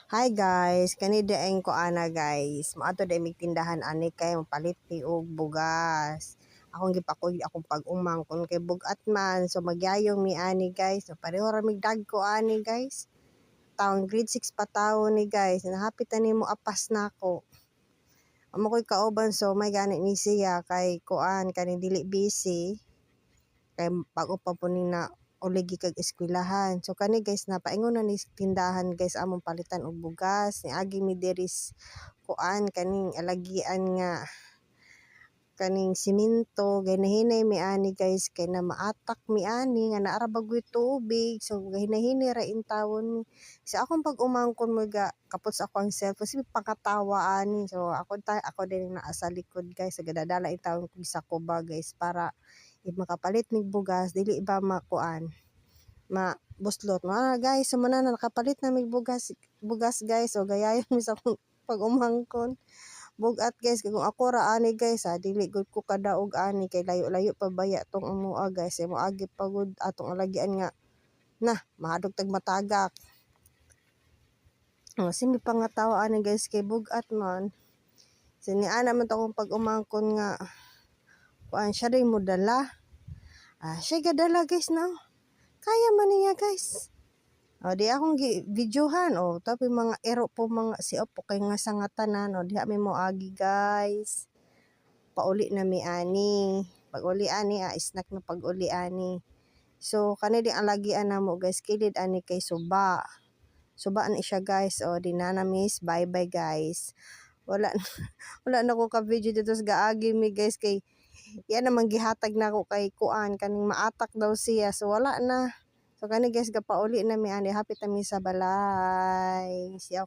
Hi guys, kani daing ko ana guys. Maato day mig tindahan ani kay mapalit ni og bugas. Akong gipakuy akong pag-umang kun kay bugat man. So magyayong mi ani guys. So pareho ra mig dagko ani guys. Taong grade 6 pa tawo ni guys. Nahapit na nimo apas nako. Amo ko'y kauban so may gani ni siya kay kuan kani dili busy. Kay bago pa po ni na uligi kag eskwelahan. So kani guys napaingon na ni tindahan guys among palitan og bugas ni agi mi deris kuan kaning alagian nga kaning simento ginahinay mi ani guys kay na maatak mi ani nga naara bagoy tubig so gahinahinay ra intawon mi sa akong pag-umangkon mo ga kapot sa ako ang cellphone kasi pakatawa ani so ako din naa sa likod guys so gadadala intawon ko sa kuba guys para makapalit mig bugas dili ba makuan buslot na guys so na nakapalit na mig bugas guys so gayayon mi sa akong pag-umangkon bugat guys kung ako ra ani guys dili gud ko kadaog ani kay layo-layo pa baya tong amoa guys mo agi pagod atong alagian nga na mahadog tag matagak sini pangatawa ani guys kay bugat man sini ana man to akong pag-umangkon nga kuan siya rin mo dala siya gadala guys na kaya man niya guys di akong videohan tapi mga ero po mga siop po kay nga sangatanan diha mi mo agi guys pauli na mi ani pag uli ani snack na pag uli ani so kani di alagian na mo guys kilid ani kay suba ni siya guys di na miss bye bye guys wala wala na ko ka video dito sa gaagi mi guys kay yan namang gihatag na ko kay kuan kaning maatak daw siya so wala na so kani guys gapauli na mi ani hapit na mi sa balay siya